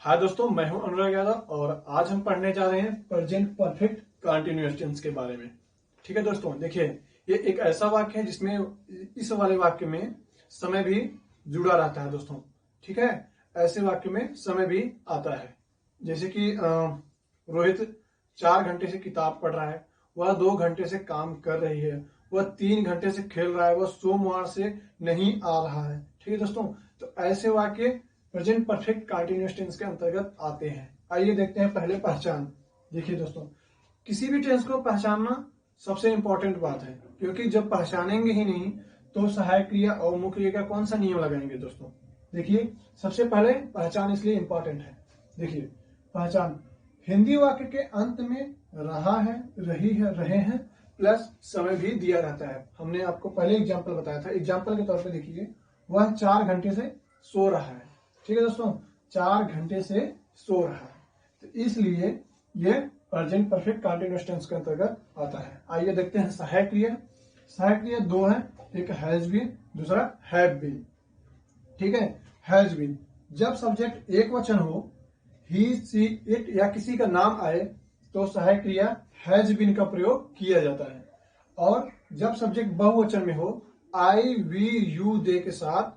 हाय दोस्तों, मैं हूं अनुराग यादव और आज हम पढ़ने जा रहे हैं प्रेजेंट परफेक्ट कंटीन्यूअस टेंस के बारे में। ठीक है दोस्तों, देखिए ये एक ऐसा वाक्य है जिसमें इस वाले वाक्य में समय भी जुड़ा रहता है दोस्तों। ठीक है, ऐसे वाक्य में समय भी आता है। जैसे कि रोहित 4 घंटे से किताब पढ़ रहा है, वह 2 घंटे से काम कर रही है, वह 3 घंटे से खेल रहा है, वह सोमवार से नहीं आ रहा है। ठीक है दोस्तों, तो ऐसे वाक्य प्रेजेंट परफेक्ट कंटीन्यूअस टेंस के अंतर्गत आते हैं। आइए देखते हैं पहले पहचान। देखिए दोस्तों, किसी भी टेंस को पहचानना सबसे इंपॉर्टेंट बात है, क्योंकि जब पहचानेंगे ही नहीं तो सहायक क्रिया और मुख्य क्रिया का कौन सा नियम लगाएंगे दोस्तों। देखिए, सबसे पहले पहचान इसलिए इंपॉर्टेंट है। देखिए पहचान, हिंदी वाक्य के अंत में रहा है, रही है, रहे हैं प्लस समय भी दिया रहता है। हमने आपको पहले एग्जाम्पल बताया था। एग्जाम्पल के तौर पे देखिए, वह 4 घंटे से सो रहा है। ठीक है दोस्तों, 4 घंटे से सो रहा है, तो इसलिए ये प्रेजेंट परफेक्ट कंटीन्यूअस टेंस के अंतर्गत आता है। आइए देखते हैं सहायक क्रिया। सहायक क्रिया 2 है, एक हैज बीन, दूसरा हैव बीन। ठीक है, हैज बीन जब सब्जेक्ट एक वचन हो, ही, सी, इट या किसी का नाम आए तो सहायक क्रिया हैज बीन का प्रयोग किया जाता है। और जब सब्जेक्ट बहुवचन में हो, आई, वी, यू, दे के साथ,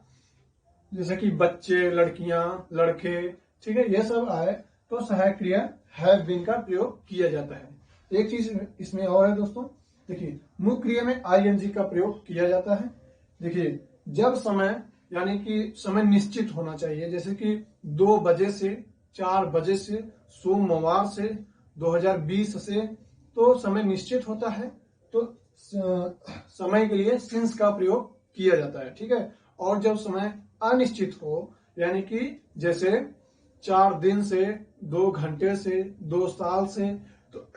जैसे कि बच्चे, लड़कियां, लड़के, ठीक है, ये सब आए तो सहायक क्रिया हैव बीन का प्रयोग किया जाता है। एक चीज इसमें और है दोस्तों, देखिए मुख्य क्रिया में आईएनजी का प्रयोग किया जाता है। देखिए जब समय यानी कि समय निश्चित होना चाहिए, जैसे कि 2 बजे से, 4 बजे से, सोमवार से, 2020 से, तो समय निश्चित होता है तो समय के लिए सिंस का प्रयोग किया जाता है। ठीक है, और जब समय अनिश्चित हो, यानी कि जैसे 4 दिन से, 2 घंटे से, 2 साल से, तो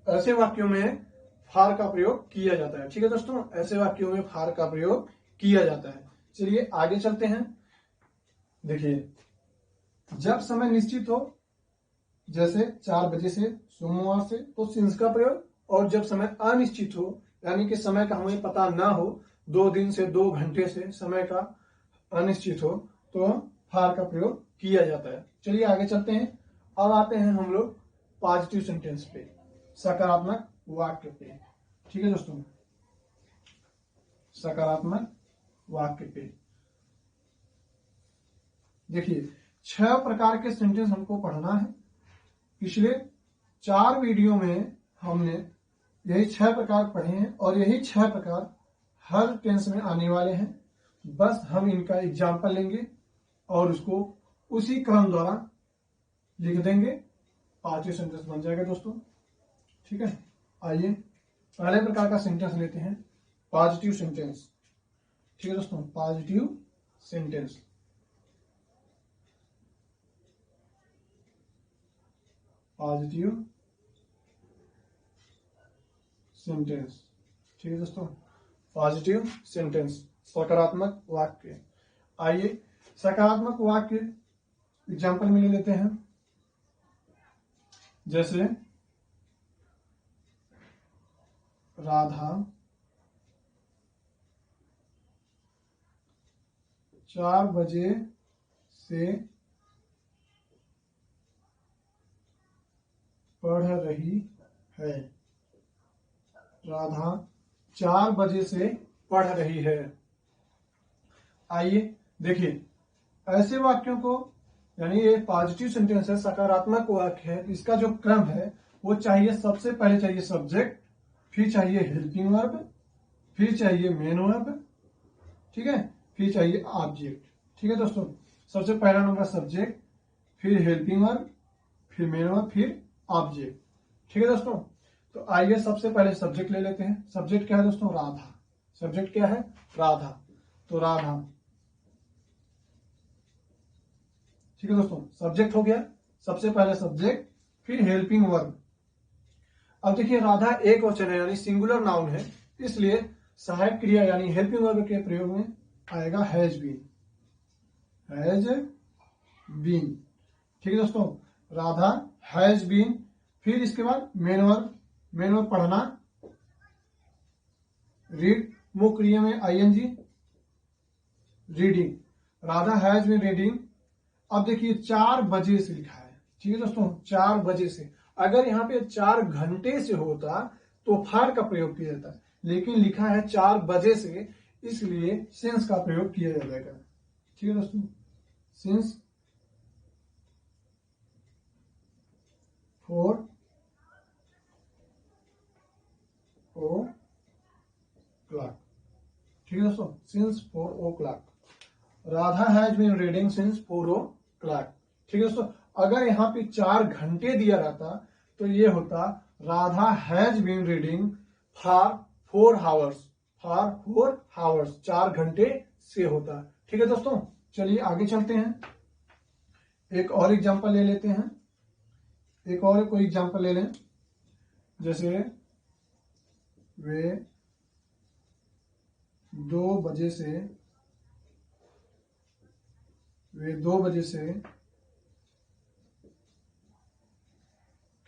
ऐसे वाक्यों में फार का प्रयोग किया जाता है। ठीक है दोस्तों, ऐसे वाक्यों में फार का प्रयोग किया जाता है। चलिए आगे चलते हैं। देखिए जब समय निश्चित हो, जैसे 4 बजे से, सोमवार से, तो सिंस का प्रयोग, और जब समय अनिश्चित हो, यानी कि समय का हमें पता ना हो, 2 दिन से, 2 घंटे से, समय का अनिश्चित हो, तो फार का प्रयोग किया जाता है। चलिए आगे चलते हैं। अब आते हैं हम लोग पॉजिटिव सेंटेंस पे, सकारात्मक वाक्य पे। ठीक है दोस्तों, सकारात्मक वाक्य पे देखिए 6 प्रकार के सेंटेंस हमको पढ़ना है। पिछले 4 वीडियो में हमने यही 6 प्रकार पढ़े हैं और यही 6 प्रकार हर टेंस में आने वाले हैं। बस हम इनका एग्जाम्पल लेंगे और उसको उसी क्रम द्वारा लिख देंगे, पॉजिटिव सेंटेंस बन जाएगा दोस्तों। ठीक है, आइए पहले प्रकार का सेंटेंस लेते हैं, पॉजिटिव सेंटेंस। ठीक है दोस्तों, पॉजिटिव सेंटेंस। Positive sentence. ठीक है दोस्तों, पॉजिटिव सेंटेंस, सकारात्मक वाक्य। आइए सकारात्मक वाक्य एग्जाम्पल में ले लेते हैं। जैसे राधा 4 बजे से पढ़ रही है। राधा 4 बजे से पढ़ रही है। आइए देखिए, ऐसे वाक्यों को, यानी ये पॉजिटिव सेंटेंस है, सकारात्मक वाक्य है, इसका जो क्रम है वो चाहिए, सबसे पहले चाहिए सब्जेक्ट, फिर चाहिए हेल्पिंग वर्ब, फिर चाहिए मेन वर्ब, ठीक है, फिर चाहिए ऑब्जेक्ट। ठीक है दोस्तों, सबसे पहला नंबर सब्जेक्ट, फिर हेल्पिंग वर्ब, फिर मेन वर्ब, फिर ऑब्जेक्ट। ठीक है दोस्तों, तो आइए सबसे पहले सब्जेक्ट ले लेते हैं। सब्जेक्ट क्या है दोस्तों? राधा। सब्जेक्ट क्या है? राधा। तो राधा, ठीक है दोस्तों, सब्जेक्ट हो गया, सबसे पहले सब्जेक्ट, फिर हेल्पिंग वर्ब। अब देखिए राधा एक वचन है, यानी सिंगुलर नाउन है, इसलिए सहायक क्रिया यानी हेल्पिंग वर्ब के प्रयोग में आएगा हैज बीन। हैज बीन, ठीक है दोस्तों, राधा हैज बीन। फिर इसके बाद मेन वर्ब, मेन वर्ब पढ़ना, रीड, मुख्य क्रिया में ING, reading. Radha has been reading अब देखिए 4 बजे से लिखा है, ठीक है दोस्तों, 4 बजे से। अगर यहाँ पे 4 घंटे से होता तो फार का प्रयोग किया जाता, लेकिन लिखा है 4 बजे से, इसलिए सिंस का प्रयोग किया जाएगा। ठीक है दोस्तों, सिंस 4 o'clock। ठीक है दोस्तों, since 4 o'clock। Radha has been reading since 4 o'clock। ठीक है दोस्तों, अगर यहाँ पे 4 घंटे दिया रहता तो ये होता Radha has been reading for 4 hours, for 4 hours, 4 घंटे से होता। ठीक है दोस्तों, चलिए आगे चलते हैं, एक और एग्जांपल ले लेते हैं, एक और कोई एग्जांपल ले लें, जैसे वे 2 बजे से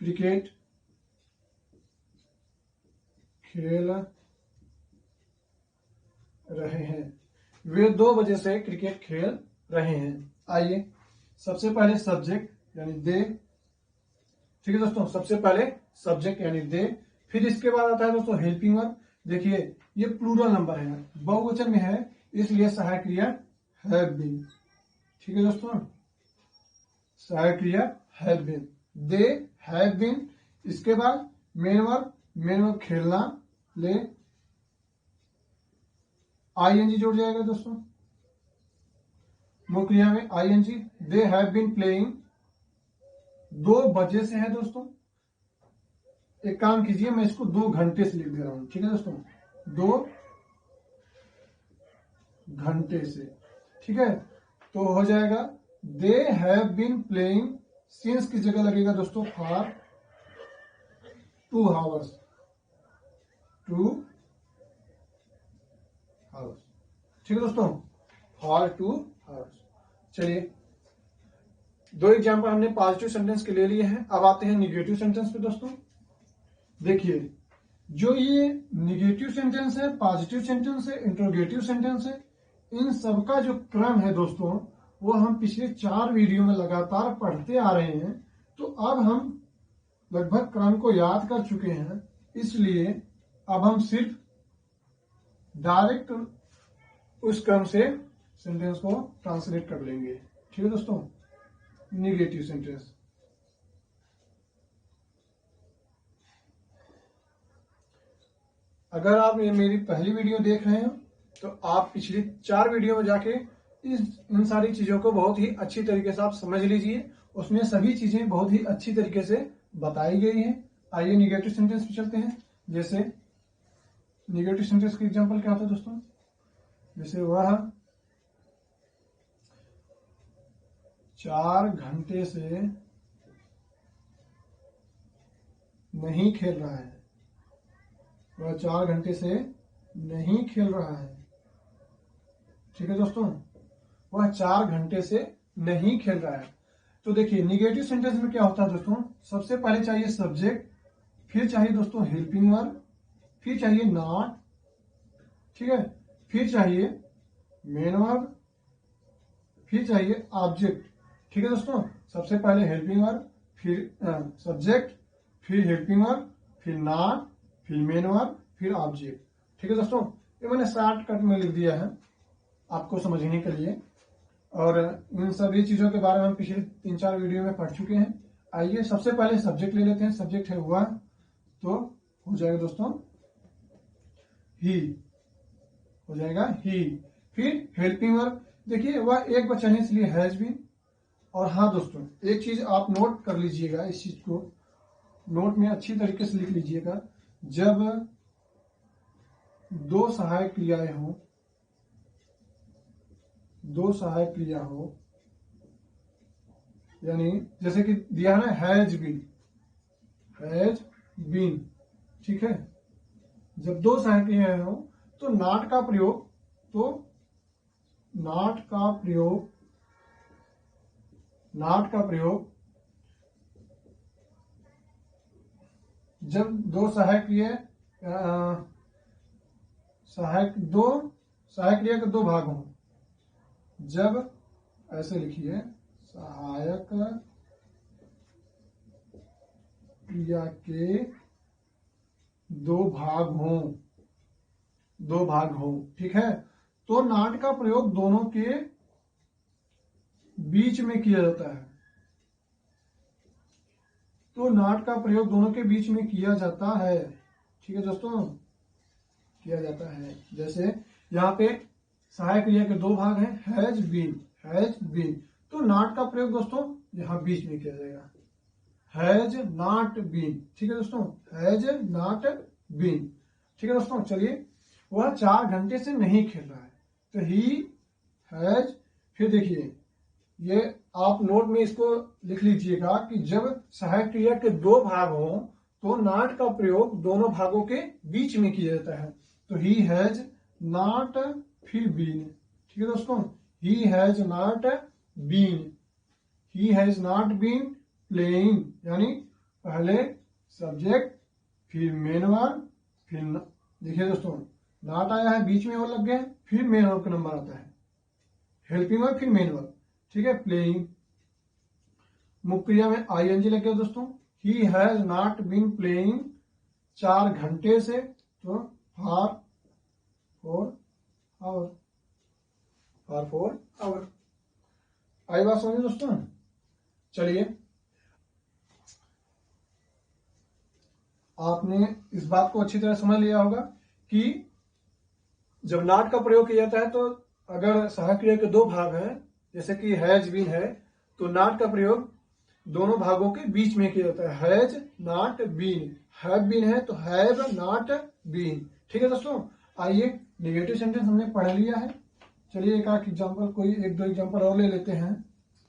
क्रिकेट खेल रहे हैं। वे 2 बजे से क्रिकेट खेल रहे हैं। आइए सबसे पहले सब्जेक्ट यानी दे। ठीक है दोस्तों, सबसे पहले सब्जेक्ट यानी दे, फिर इसके बाद आता है दोस्तों हेल्पिंग वर्ब। देखिए ये प्लूरल नंबर है, बहुवचन में है, इसलिए सहायक क्रिया हैव बीन। ठीक है दोस्तों, सहायक क्रिया have been, they have been. इसके बाद मेन वर्ब खेलना, ले आईएनजी जोड़ जाएगा दोस्तों, मुख्य क्रिया में ING. They have been playing, 2 बजे से है दोस्तों, एक काम कीजिए, मैं इसको 2 घंटे से लिख दे रहा हूं। ठीक है दोस्तों, 2 घंटे से। ठीक है, तो हो जाएगा they have been playing, since की जगह लगेगा दोस्तों फॉर 2 hours, 2 hours। ठीक है दोस्तों, फॉर 2 hours। चलिए 2 एग्जाम्पल हमने पॉजिटिव सेंटेंस के ले लिए हैं, अब आते हैं निगेटिव सेंटेंस पे दोस्तों। देखिए जो ये निगेटिव सेंटेंस है, पॉजिटिव सेंटेंस है, इंट्रोगेटिव सेंटेंस है, इन सबका जो क्रम है दोस्तों वो हम पिछले 4 वीडियो में लगातार पढ़ते आ रहे हैं। तो अब हम लगभग क्रम को याद कर चुके हैं, इसलिए अब हम सिर्फ डायरेक्ट उस क्रम से सेंटेंस को ट्रांसलेट कर लेंगे। ठीक है दोस्तों, निगेटिव सेंटेंस। अगर आप ये मेरी पहली वीडियो देख रहे हैं तो आप पिछली 4 वीडियो में जाके इन सारी चीजों को बहुत ही अच्छी तरीके से आप समझ लीजिए, उसमें सभी चीजें बहुत ही अच्छी तरीके से बताई गई हैं। आइए निगेटिव सेंटेंस पे चलते हैं। जैसे निगेटिव सेंटेंस का एग्जांपल क्या होता है दोस्तों, जैसे वह 4 घंटे से नहीं खेल रहा है, वह 4 घंटे से नहीं खेल रहा है। ठीक है दोस्तों, वह 4 घंटे से नहीं खेल रहा है। तो देखिए निगेटिव सेंटेंस में क्या होता है दोस्तों, सबसे पहले चाहिए सब्जेक्ट, फिर चाहिए दोस्तों हेल्पिंग वर्ब, फिर चाहिए नॉट, ठीक है, फिर चाहिए मेन वर्ब, फिर चाहिए ऑब्जेक्ट। ठीक है दोस्तों, सबसे पहले हेल्पिंग वर्ब, फिर सब्जेक्ट, फिर हेल्पिंग वर्ब, फिर नॉट, फिर मेन वर्ब, फिर ऑब्जेक्ट। ठीक है दोस्तों, ये मैंने शॉर्टकट में लिख दिया है आपको समझने के लिए, और इन सभी चीजों के बारे में हम पिछले 3-4 वीडियो में पढ़ चुके हैं। आइए सबसे पहले सब्जेक्ट ले लेते हैं। सब्जेक्ट है वह, तो हो जाएगा दोस्तों ही, हो जाएगा ही। फिर हेल्पिंग वर्ब, देखिए वह एक वचन है इसलिए हैज बीन। और हाँ दोस्तों, एक चीज आप नोट कर लीजिएगा, इस चीज को नोट में अच्छी तरीके से लिख लीजिएगा, जब 2 सहायक क्रियाएं हो, 2 सहायक क्रिया हो, यानी जैसे कि दिया है ना हैज बीन, ठीक है, जब 2 सहायक क्रियाएं हो तो नॉट का प्रयोग, जब 2 सहायक क्रिया, दो सहायक क्रिया के 2 भाग हों, जब ऐसे लिखिए सहायक क्रिया के दो भाग हों, ठीक है। तो नॉट का प्रयोग दोनों के बीच में किया जाता है। तो नॉट का प्रयोग दोनों के बीच में किया जाता है, ठीक है दोस्तों, किया जाता है। जैसे यहाँ पे सहायक क्रिया के दो भाग हैं, हैज बीन, तो नॉट का प्रयोग दोस्तों यहाँ बीच में किया जाएगा, हैज नॉट बीन, ठीक है दोस्तों, हैज नॉट बीन, ठीक है दोस्तों। चलिए, वह 4 घंटे से नहीं खेल रहा है, तो ही हैज, फिर देखिए ये आप नोट में इसको लिख लीजिएगा कि जब सहायक क्रिया के दो भाग हो तो नॉट का प्रयोग दोनों भागों के बीच में किया जाता है। तो ही हैज नॉट फिर बीन, ठीक है दोस्तों, he has not been, he has not been playing, यानी पहले सब्जेक्ट फिर मेन वर्ब, फिर देखिए दोस्तों नॉट आया है, बीच में वो लग गया, फिर मेन वर्ब का नंबर आता है, हेल्पिंग वर्ब फिर मेन वर्ब, ठीक है। प्लेइंग, मुख्य क्रिया में आईएनजी लग गया दोस्तों, he has not been playing 4 घंटे से, तो फॉर 4 आवर, आई बात समझे दोस्तों। चलिए, आपने इस बात को अच्छी तरह समझ लिया होगा कि जब नॉट का प्रयोग किया जाता है तो अगर सहायक क्रिया के दो भाग हैं, जैसे कि हैज बीन है, तो नॉट का प्रयोग दोनों भागों के बीच में किया जाता है, has not been, have been है तो हैव नॉट बीन, ठीक है दोस्तों। आइए नेगेटिव सेंटेंस हमने पढ़ लिया है, चलिए एक आध एग्जाम्पल, कोई एक दो एग्जाम्पल और ले लेते हैं।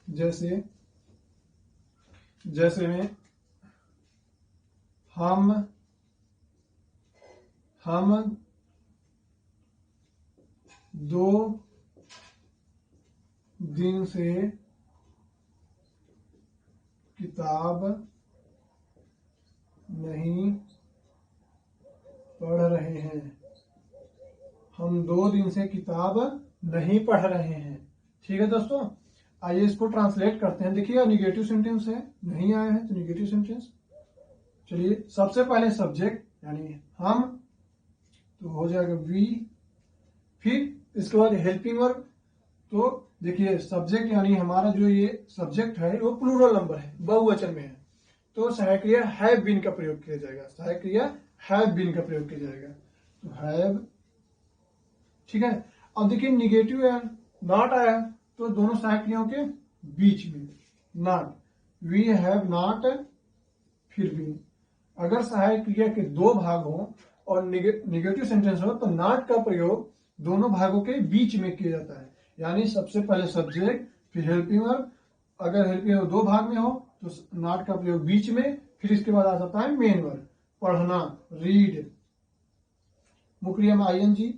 जैसे में हम 2 दिन से किताब नहीं पढ़ रहे हैं, हम 2 दिन से किताब नहीं पढ़ रहे हैं, ठीक है दोस्तों। आइए इसको ट्रांसलेट करते हैं। देखिए निगेटिव सेंटेंस है, नहीं आया है तो निगेटिव सेंटेंस। चलिए, सबसे पहले सब्जेक्ट यानी हम, तो हो जाएगा वी, फिर इसके बाद हेल्पिंग वर्ब, तो देखिए सब्जेक्ट यानी हमारा जो ये सब्जेक्ट है वो प्लूरल नंबर है, बहुवचन में है, तो सहायक क्रिया हैव बीन का प्रयोग किया जाएगा, सहायक क्रिया हैव बीन का प्रयोग किया जाएगा, तो हैव, ठीक है। अब देखिए निगेटिव है, नॉट आया, तो दोनों सहायक क्रियाओं के बीच में नॉट, वी हैव नॉट फिर बीन। अगर सहायक क्रिया के दो भाग हो और निगेटिव सेंटेंस हो तो नॉट का प्रयोग दोनों भागों के बीच में किया जाता है, यानी सबसे पहले सब्जेक्ट फिर हेल्पिंग वर्ब, अगर हेल्पिंग वर्ब दो भाग में हो तो नॉट का प्रयोग बीच में, फिर इसके बाद आ जाता है मेन वर्ब, पढ़ना, रीड। मुख्य क्रिया में ING,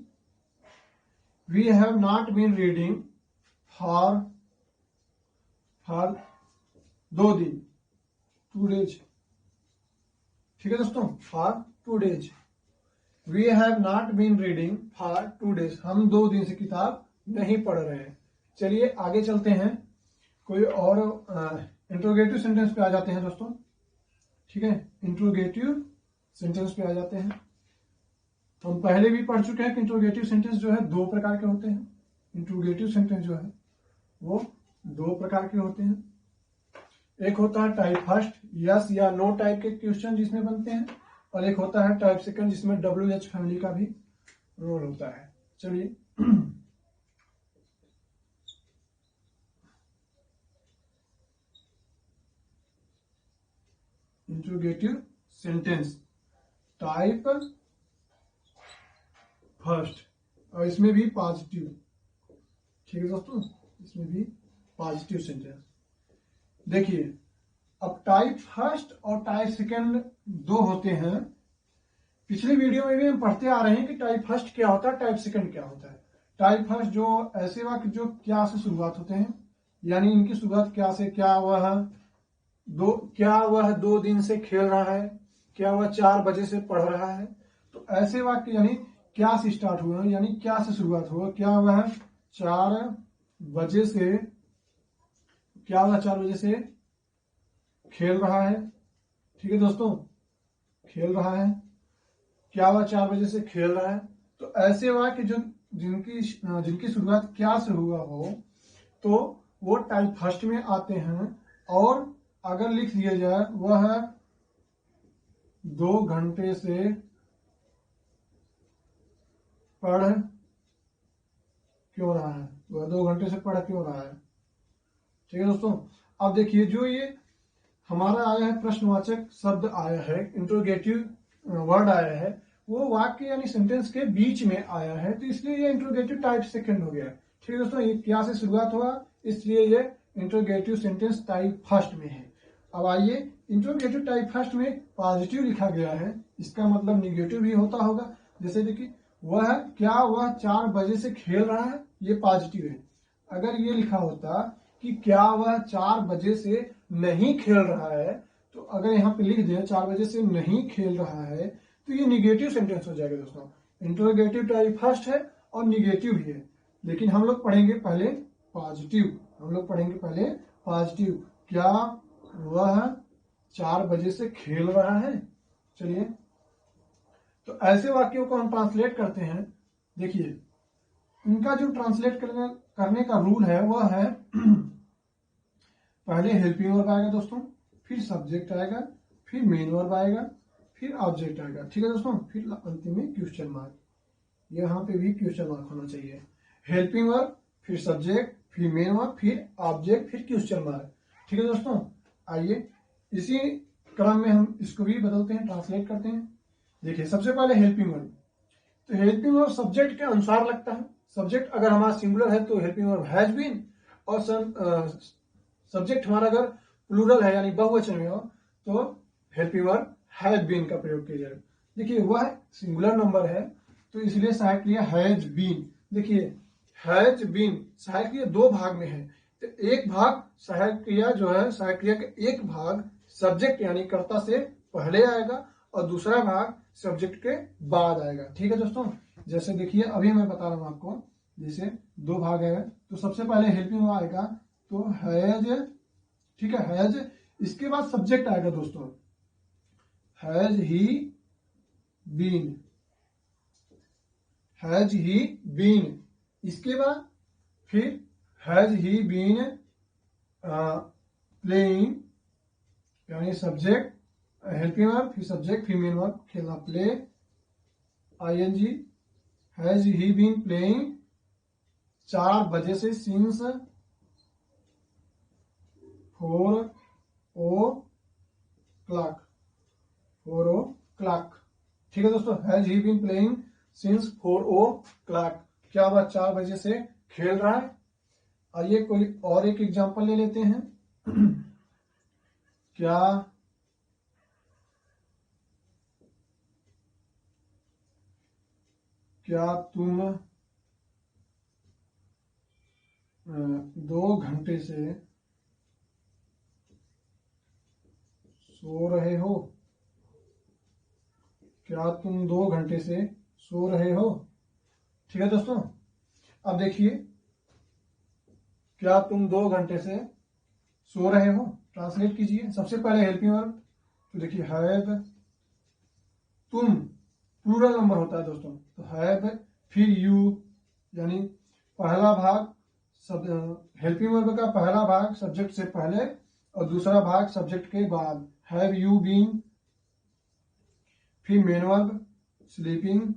we have not been reading for 2 दिन, 2 डेज, ठीक है दोस्तों, for 2 days. We have not been reading for 2 days, हम 2 दिन से किताब नहीं पढ़ रहे हैं। चलिए आगे चलते हैं, कोई और इंट्रोगेटिव सेंटेंस पे आ जाते हैं दोस्तों, ठीक है। इंट्रोगेटिव सेंटेंस पे आ जाते हैं। हम पहले भी पढ़ चुके हैं कि इंट्रोगेटिव सेंटेंस जो है 2 प्रकार के होते हैं। इंट्रोगेटिव सेंटेंस जो है वो 2 प्रकार के होते हैं। एक होता है टाइप फर्स्ट, यस या नो टाइप के क्वेश्चन जिसमें बनते हैं, और एक होता है टाइप सेकंड जिसमें WH फैमिली का भी रोल होता है। चलिए इंट्रोगेटिव सेंटेंस टाइप फर्स्ट, और इसमें भी पॉजिटिव, ठीक है दोस्तों, इसमें भी पॉजिटिव सेंटेंस। देखिए अब टाइप फर्स्ट और टाइप सेकंड 2 होते हैं। पिछली वीडियो में भी हम पढ़ते आ रहे हैं कि टाइप फर्स्ट क्या होता है, टाइप सेकंड क्या होता है। टाइप फर्स्ट जो ऐसे वाक्य जो क्या से शुरुआत होते हैं, यानी इनकी शुरुआत क्या से, क्या वह 2 दिन से खेल रहा है, क्या वह 4 बजे से पढ़ रहा है, तो ऐसे वाक्य यानी क्या से स्टार्ट हुआ, यानी क्या से शुरुआत हुआ, क्या वह 4 बजे से क्या वह 4 बजे से खेल रहा है। ठीक है दोस्तों, खेल रहा है, क्या वह 4 बजे से खेल रहा है। तो ऐसे वाक्य जो जिनकी शुरुआत क्या से हुआ हो तो वो टाइप फर्स्ट में आते हैं। और अगर लिख दिया जाए वह 2 घंटे से पढ़ क्यों रहा है, वह 2 घंटे से पढ़ क्यों रहा है। ठीक है दोस्तों, अब देखिए जो ये हमारा आया है प्रश्नवाचक शब्द आया है, इंट्रोगेटिव वर्ड आया है, वो वाक्य यानी सेंटेंस के बीच में आया है, तो इसलिए ये इंट्रोगेटिव टाइप सेकंड हो गया। ठीक है दोस्तों, ये क्या से शुरुआत हुआ, इसलिए ये इंट्रोगेटिव सेंटेंस टाइप फर्स्ट में है। अब आइए, इंट्रोगेटिव टाइप फर्स्ट में पॉजिटिव लिखा गया है, इसका मतलब निगेटिव भी होता होगा। जैसे देखिए, क्या वह 4 बजे से खेल रहा है, ये पॉजिटिव है। अगर ये लिखा होता कि क्या वह 4 बजे से नहीं खेल रहा है, तो अगर यहाँ पे लिख दिया 4 बजे से नहीं खेल रहा है, तो ये निगेटिव सेंटेंस हो जाएगा दोस्तों। इंट्रोगेटिव टाइप फर्स्ट है और निगेटिव भी है, लेकिन हम लोग पढ़ेंगे पहले पॉजिटिव। क्या वह 4 बजे से खेल रहा है। चलिए, तो ऐसे वाक्यों को हम ट्रांसलेट करते हैं। देखिए, इनका जो ट्रांसलेट करने का रूल है वह है पहले हेल्पिंग वर्ब आएगा दोस्तों, फिर सब्जेक्ट आएगा, फिर मेन वर्ब आएगा, फिर ऑब्जेक्ट आएगा। ठीक है दोस्तों, फिर अंतिम में क्वेश्चन मार्क। यहाँ पे भी क्वेश्चन मार्क होना चाहिए। हेल्पिंग वर्ब, फिर सब्जेक्ट, फिर मेन वर्ब, फिर ऑब्जेक्ट, फिर क्वेश्चन मार्क। ठीक है दोस्तों, आइए इसी क्रम में हम इसको भी बदलते हैं, ट्रांसलेट करते हैं। देखिए, सबसे पहले हेल्पिंग वर्ब, तो हेल्पिंग वर्ब सब्जेक्ट के अनुसार लगता है। सब्जेक्ट अगर हमारा सिंगुलर है तो हेल्पिंग वर्ब हैज बीन, और सब्जेक्ट हमारा अगर प्लूरल है यानी बहुवचन में हो तो हेल्पिंग वर्ब हैज बीन का प्रयोग किया जाएगा। देखिए, वह सिंगुलर नंबर है तो इसलिए सहायक क्रिया हैज बीन। देखिए, हैज बीन सहायक क्रिया 2 भाग में है, तो एक भाग सहायक क्रिया जो है, सहायक क्रिया का एक भाग सब्जेक्ट यानी कर्ता से पहले आएगा और दूसरा भाग सब्जेक्ट के बाद आएगा। ठीक है दोस्तों, जैसे देखिए अभी मैं बता रहा हूं आपको, जैसे 2 भाग है तो सबसे पहले हेल्पिंग आएगा तो हैज, ठीक है, हैज, इसके बाद सब्जेक्ट आएगा दोस्तों, has he been, has he been, इसके बाद फिर हैज ही बीन प्लेइंग यानी सब्जेक्ट, हेल्पिंग वर्ब, फिर सब्जेक्ट, फिर मेन वर्ब, खेलना, play, ING, has he been playing 4 बजे से, सिंस 4 o'clock, 4 o'clock। ठीक है दोस्तों, has he been playing since 4 o'clock, क्या वह 4 बजे से खेल रहा है। आइए कोई और एक एग्जांपल ले लेते हैं। क्या तुम 2 घंटे से सो रहे हो। क्या तुम 2 घंटे से सो रहे हो। ठीक है दोस्तों, अब देखिए, क्या तुम 2 घंटे से सो रहे हो, ट्रांसलेट कीजिए। सबसे पहले हेल्पिंग वर्ब, तो देखिए हैव, तुम प्लूरल नंबर होता है दोस्तों, तो हैव, फिर यू, यानी पहला भाग हेल्पिंग वर्ब का पहला भाग सब्जेक्ट से पहले और दूसरा भाग सब्जेक्ट के बाद, हैव यू बीन, फिर मेन वर्ब स्लीपिंग,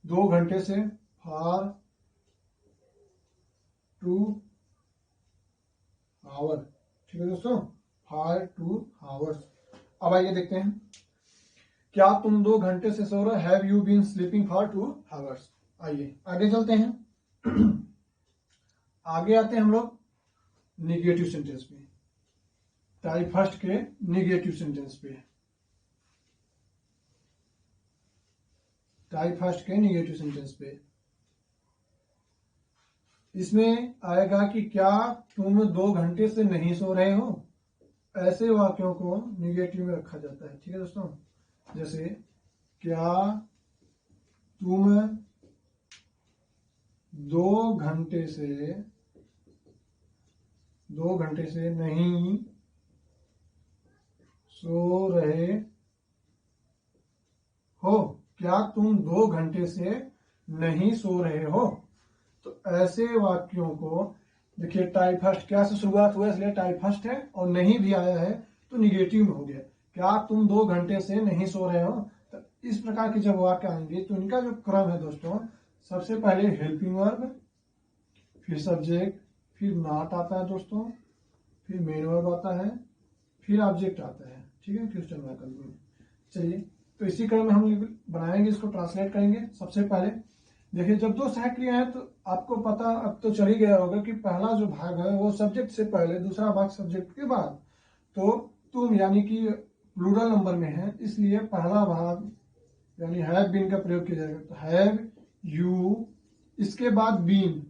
2 घंटे से, फॉर 2 आवर। ठीक है दोस्तों, फॉर 2 आवर्स। अब आइए देखते हैं, क्या तुम 2 घंटे से सो रहे, have you been sleeping for 2 hours. आइए आगे चलते हैं। आगे आते हैं हम लोग निगेटिव सेंटेंस में, टाइप फर्स्ट के निगेटिव सेंटेंस पे। टाइप फर्स्ट के निगेटिव सेंटेंस पे इसमें आएगा कि क्या तुम 2 घंटे से नहीं सो रहे हो। ऐसे वाक्यों को निगेटिव में रखा जाता है। ठीक है दोस्तों, जैसे क्या तुम 2 घंटे से नहीं सो रहे हो। क्या तुम 2 घंटे से नहीं सो रहे हो? तो ऐसे वाक्यों को देखिए, टाइप फर्स्ट क्या से शुरुआत हुआ इसलिए टाइप फर्स्ट है, और नहीं भी आया है तो निगेटिव में हो गया। क्या तुम 2 घंटे से नहीं सो रहे हो? तो इस प्रकार के जब वाक्य आएंगे तो इनका जो क्रम है दोस्तों, सबसे पहले हेल्पिंग वर्ब, फिर सब्जेक्ट, फिर नॉट आता है दोस्तों, फिर मेन वर्ब आता है, फिर ऑब्जेक्ट आता है। ठीक है, क्वेश्चन मार्क में। चलिए, तो इसी क्रम में हम बनाएंगे, इसको ट्रांसलेट करेंगे। सबसे पहले देखिए, जब दो सहायक क्रिया है तो आपको पता अब तो चल ही गया होगा कि पहला जो भाग है वो सब्जेक्ट से पहले, दूसरा भाग सब्जेक्ट के बाद। तो तुम यानी कि प्लूरल नंबर में है, इसलिए पहला भाग यानी हैव बीन का प्रयोग किया जाएगा। तो हैव यू, इसके बाद बीन।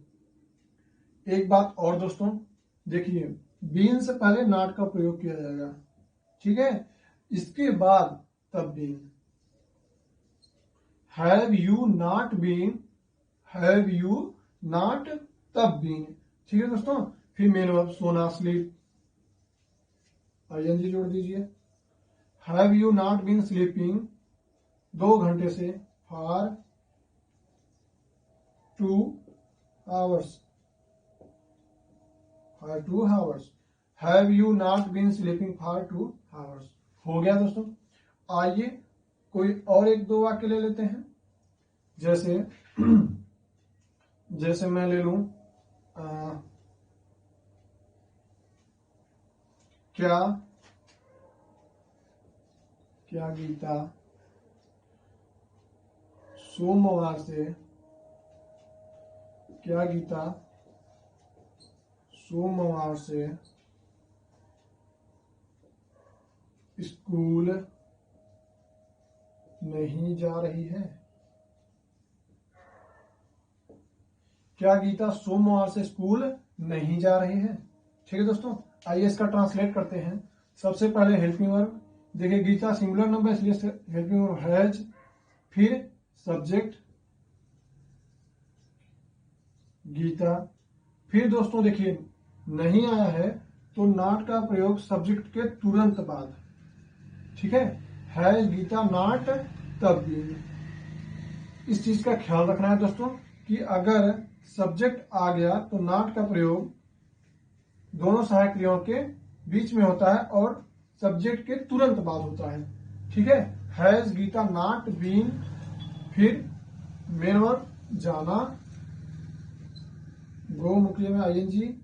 एक बात और दोस्तों, देखिए, बीन से पहले नॉट का प्रयोग किया जाएगा, ठीक है, इसके बाद तब been. Have you not been, have you not तब बीन। ठीक है दोस्तों, फिर मेन वर्ब सोना स्लीप, आईएनजी जोड़ दीजिए। Have you not been sleeping 2 घंटे से, for 2 hours, for 2 hours। Have you not been sleeping for 2 hours। हो गया दोस्तों। आइए कोई और एक दो वाक्य ले लेते हैं। जैसे मैं ले लूं, क्या गीता सोमवार से स्कूल नहीं जा रही है? क्या गीता सोमवार से स्कूल नहीं जा रही है? ठीक है दोस्तों, आइए इसका ट्रांसलेट करते हैं। सबसे पहले हेल्पिंग वर्ब, देखिए गीता सिंगुलर नंबर इसलिए हेल्पिंग वर्ब हैज, फिर सब्जेक्ट गीता, फिर दोस्तों देखिए नहीं आया है तो नॉट का प्रयोग सब्जेक्ट के तुरंत बाद। ठीक है, हैज गीता नॉट तब बीन। इस चीज का ख्याल रखना है दोस्तों कि अगर सब्जेक्ट आ गया तो नॉट का प्रयोग दोनों सहायक क्रियाओं के बीच में होता है और सब्जेक्ट के तुरंत बाद होता है। ठीक है, हैज गीता नॉट बीन, फिर मेन वर्ब जाना, गो मुख्य में ING.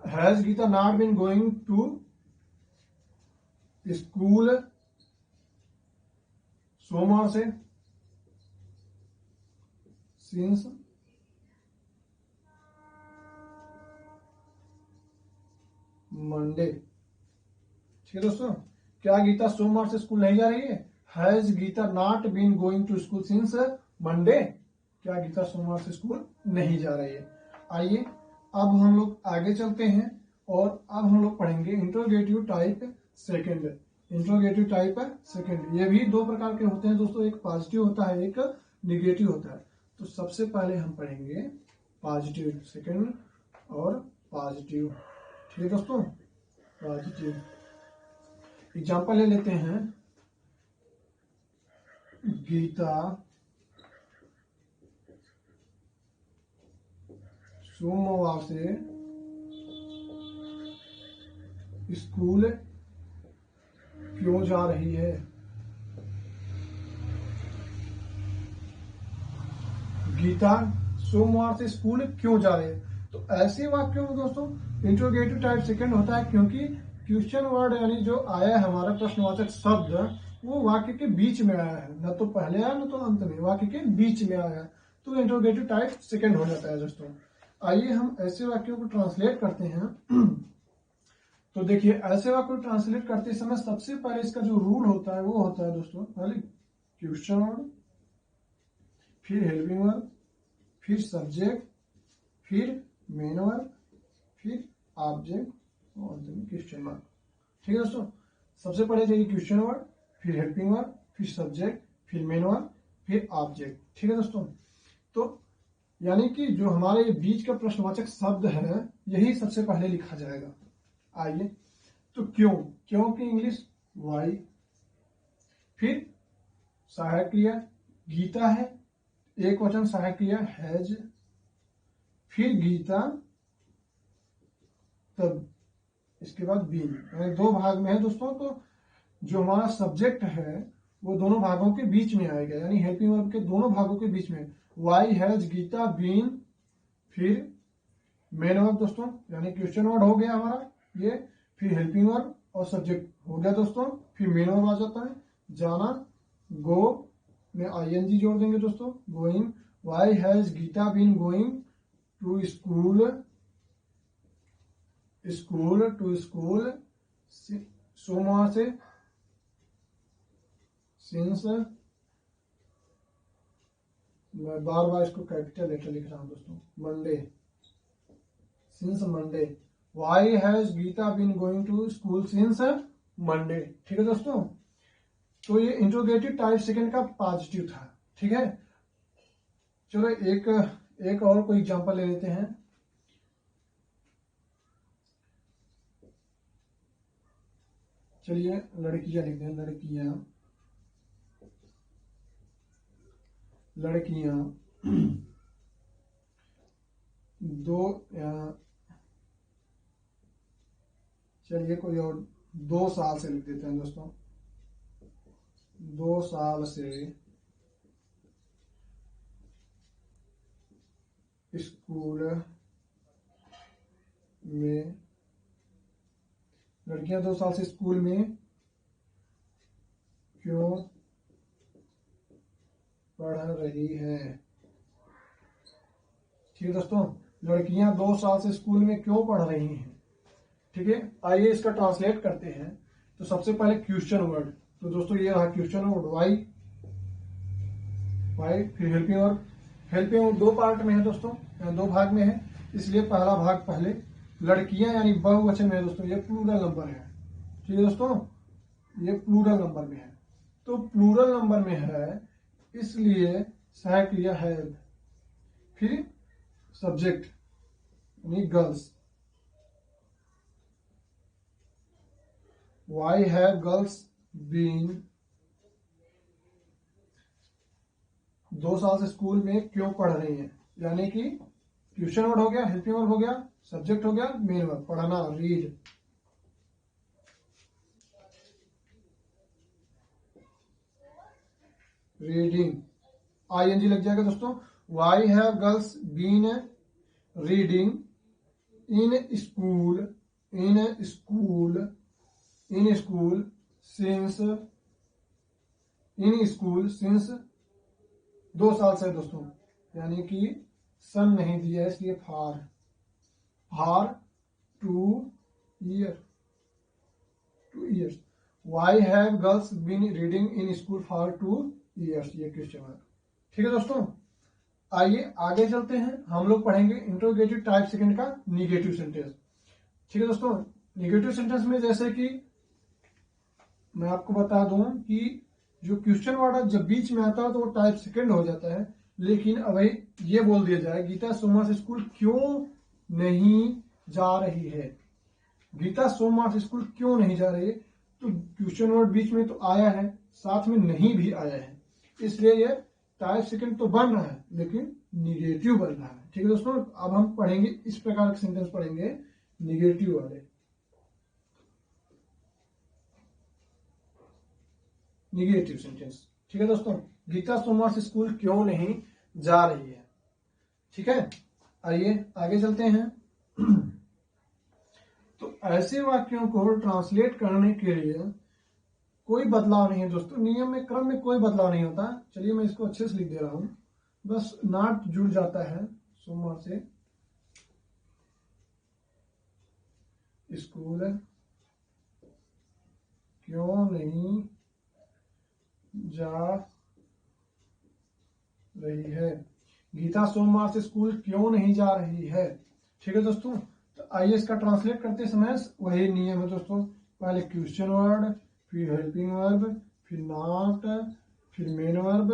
Has Gita not been going to school सोमवार से, सिंस मंडे। ठीक है दोस्तों, क्या गीता सोमवार से स्कूल नहीं जा रही है? Has Gita not been going to school since Monday? क्या गीता सोमवार से स्कूल नहीं जा रही है? आइए अब हम लोग आगे चलते हैं और अब हम लोग पढ़ेंगे interrogative type second. Interrogative type second, ये भी दो प्रकार के होते हैं दोस्तों, एक पॉजिटिव होता है, एक निगेटिव होता है। तो सबसे पहले हम पढ़ेंगे पॉजिटिव सेकंड और पॉजिटिव। ठीक है दोस्तों, पॉजिटिव एग्जाम्पल ले लेते हैं। गीता सोमवार से स्कूल क्यों जा रही है? गीता सोमवार से स्कूल क्यों जा रही है? तो ऐसे वाक्यों में दोस्तों इंट्रोगेटिव टाइप सेकंड होता है, क्योंकि क्वेश्चन वर्ड यानी जो आया है हमारा प्रश्नवाचक शब्द, वो वाक्य के बीच में आया है, न तो पहले आया न तो अंत में, वाक्य के बीच में आया है, तो इंट्रोगेटिव टाइप सेकंड हो जाता है दोस्तों। आइए हम ऐसे वाक्यों को ट्रांसलेट करते हैं। तो देखिए, ऐसे वाक्य को ट्रांसलेट करते समय सबसे पहले इसका जो रूल होता है वो होता है दोस्तों, पहले क्वेश्चन वर्ड, फिर हेल्पिंग वर्ब, फिर सब्जेक्ट, फिर मेन वर्ब, फिर ऑब्जेक्ट और क्वेश्चन मार्क। ठीक है दोस्तों, सबसे पहले चाहिए क्वेश्चन वर्ड, फिर हेल्पिंग वर्ब, फिर सब्जेक्ट, फिर मेन वर्ब, फिर ऑब्जेक्ट। ठीक है दोस्तों, तो यानी कि जो हमारे बीच का प्रश्नवाचक शब्द है यही सबसे पहले लिखा जाएगा। आइए, तो क्यों, क्यों की इंग्लिश वाई, फिर सहायक क्रिया गीता है, एक वचन सहायक क्रिया हैज, फिर गीता, तब इसके बाद बीन, यानी दो भाग में है दोस्तों। तो जो हमारा सब्जेक्ट है वो दोनों भागों के बीच में आएगा, यानी हेल्पिंग वर्ब के दोनों भागों के बीच में, वाई हैज गीता बीन, फिर मेन वर्ब दोस्तों, यानी क्वेश्चन वर्ड हो गया हमारा ये, फिर हेल्पिंग वर्ब और सब्जेक्ट हो गया दोस्तों, फिर मेन वर्ब आ जाता है जाना, गो में आईएनजी जोड़ देंगे दोस्तों, going, why has Gita been going to school, school to school, सोमवार से, सिंस, मैं बार बार इसको कैपिटल लेटर लिख रहा हूं दोस्तों, Monday, since Monday, why has Gita been going to school since Monday. ठीक है दोस्तों, तो ये इंट्रोगेटिव टाइप सेकंड का पॉजिटिव था। ठीक है, चलो एक और कोई एग्जांपल ले लेते हैं। चलिए लड़कियां लिखते हैं, लड़कियां, लड़कियां दो, चलिए कोई और 2 साल से लिख देते हैं दोस्तों, 2 साल से स्कूल में, लड़कियां 2 साल से स्कूल में क्यों पढ़ रही है। ठीक है दोस्तों, लड़कियां 2 साल से स्कूल में क्यों पढ़ रही हैं। ठीक है, आइए इसका ट्रांसलेट करते हैं। तो सबसे पहले क्वेश्चन वर्ड, तो दोस्तों ये रहा क्वेश्चन वर्ड वाई, वाई, फिर helping verb, helping verb 2 part में है दोस्तों, 2 भाग में है, इसलिए पहला भाग पहले, लड़कियां यानी बहुवचन में है दोस्तों, ये प्लूरल नंबर है। ठीक है दोस्तों, ये प्लूरल नंबर में है, तो प्लूरल नंबर में है इसलिए सहायक क्रिया हैव, फिर सब्जेक्ट यानी girls, why have girls been, 2 साल से स्कूल में क्यों पढ़ रही हैं, यानी कि क्वेश्चन वर्ड हो गया, हेल्पिंग वर्ब हो गया, सब्जेक्ट हो गया, मेन वर्ब, पढ़ना, रीड, रीडिंग, आईएनजी लग जाएगा दोस्तों, why have girls been reading in school, in school, in school since, in school since 2 साल से दोस्तों, यानी कि सन नहीं दिया है इसलिए for, for 2 year, 2 years, why have girls been reading in school for 2 years, ये क्वेश्चन है। ठीक है दोस्तों, आइए आगे चलते हैं, हम लोग पढ़ेंगे इंट्रोगेटिव टाइप सेकंड का निगेटिव सेंटेंस। ठीक है दोस्तों, निगेटिव सेंटेंस में जैसे कि मैं आपको बता दूं कि जो क्वेश्चन वर्ड जब बीच में आता है तो वो टाइप सेकंड हो जाता है, लेकिन अब ये बोल दिया जाए गीता सोमवार से स्कूल क्यों नहीं जा रही है, गीता सोमवार से स्कूल क्यों नहीं जा रही है, तो क्वेश्चन वर्ड बीच में तो आया है, साथ में नहीं भी आया है, इसलिए ये टाइप सेकंड तो बन रहा है लेकिन निगेटिव बन रहा है। ठीक है दोस्तों, अब हम पढ़ेंगे इस प्रकार के सेंटेंस पढ़ेंगे निगेटिव वाले, निगेटिव सेंटेंस। ठीक है दोस्तों, गीता सोमवार से स्कूल क्यों नहीं जा रही है। ठीक है, आइए आगे चलते हैं। तो ऐसे वाक्यों को ट्रांसलेट करने के लिए कोई बदलाव नहीं है दोस्तों, नियम में क्रम में कोई बदलाव नहीं होता। चलिए मैं इसको अच्छे से लिख दे रहा हूं, बस नॉट जुड़ जाता है सोमवार से स्कूल क्यों नहीं जा रही है, गीता सोमवार से स्कूल क्यों नहीं जा रही है। ठीक है दोस्तों, तो आइए इसका ट्रांसलेट करते समय वही नियम है दोस्तों, पहले क्वेश्चन वर्ड, फिर हेल्पिंग वर्ब, फिर नॉट, फिर मेन वर्ब,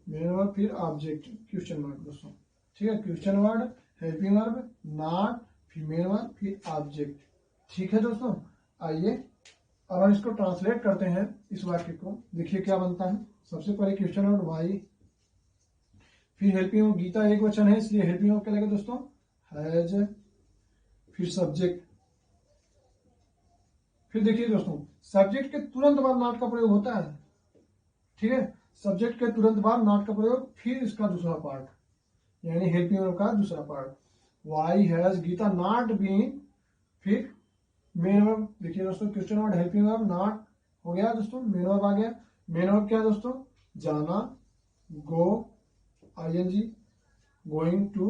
मेन वर्ब फिर ऑब्जेक्ट क्वेश्चन मार्क दोस्तों, ठीक है। Question word, helping verb, not, फिर मेन वर्ब, फिर ऑब्जेक्ट, ठीक है दोस्तों। आइए अब हम इसको ट्रांसलेट करते हैं इस वाक्य को। देखिए क्या बनता है। सबसे पहले क्वेश्चन वर्ड वाई, फिर हेल्पिंग वर्ब, गीता एक वचन है इसलिए हेल्पिंग वर्ब क्या लगेगा दोस्तों, हैज, फिर सब्जेक्ट। फिर देखिए दोस्तों, सब्जेक्ट के तुरंत बाद नॉट का प्रयोग होता है, ठीक है। सब्जेक्ट के तुरंत बाद नॉट का प्रयोग, फिर इसका दूसरा पार्ट, यानी हेल्पिंग वर्ब का दूसरा part. Why has Gita not been, फिर मेन वर्ब। देखिए दोस्तों, question word, helping verb, not हो गया दोस्तों, मेन वर्ब आ गया। मेन वर्ब क्या है दोस्तों, जाना, go, ING, going to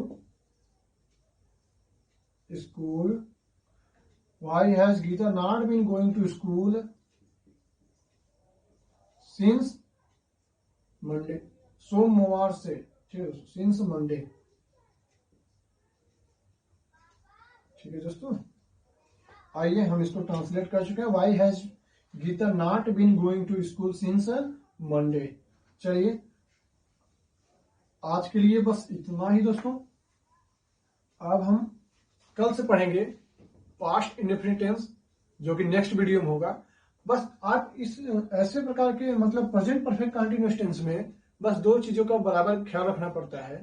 school. Why has Gita not been going to school since Monday, सोमवार से, ठीक है दोस्तों, सिंस मंडे, ठीक है दोस्तों। आइए हम इसको ट्रांसलेट कर चुके हैं। Why has Gita not been going to school since Monday. चलिए आज के लिए बस इतना ही दोस्तों। अब हम कल से पढ़ेंगे पास्ट इंडेफिनिट टेंस, जो कि नेक्स्ट वीडियो में होगा। बस आप इस ऐसे प्रकार के मतलब प्रेजेंट परफेक्ट कंटीन्यूअस टेंस में बस दो चीजों का बराबर ख्याल रखना पड़ता है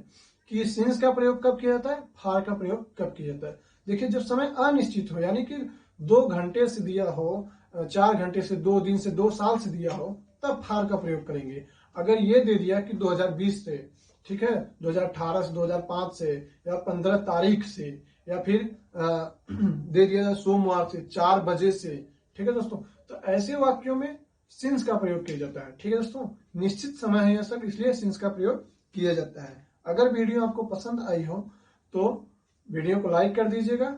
कि सिंस का प्रयोग कब किया जाता है, फार का प्रयोग कब किया जाता है। देखिए जब समय अनिश्चित हो, यानी कि 2 घंटे से दिया हो, 4 घंटे से, 2 दिन से, 2 साल से दिया हो, तब फार का प्रयोग करेंगे। अगर ये दे दिया कि 2020 से, ठीक है, 2018 से, 2005 से, या 15 तारीख से, या फिर दे दिया सोमवार से 4 बजे से, ठीक है दोस्तों, तो ऐसे वाक्यों में सिंस का प्रयोग किया जाता है, ठीक है दोस्तों। निश्चित समय है यह सब, इसलिए सिंस का प्रयोग किया जाता है। अगर वीडियो आपको पसंद आई हो तो वीडियो को लाइक कर दीजिएगा,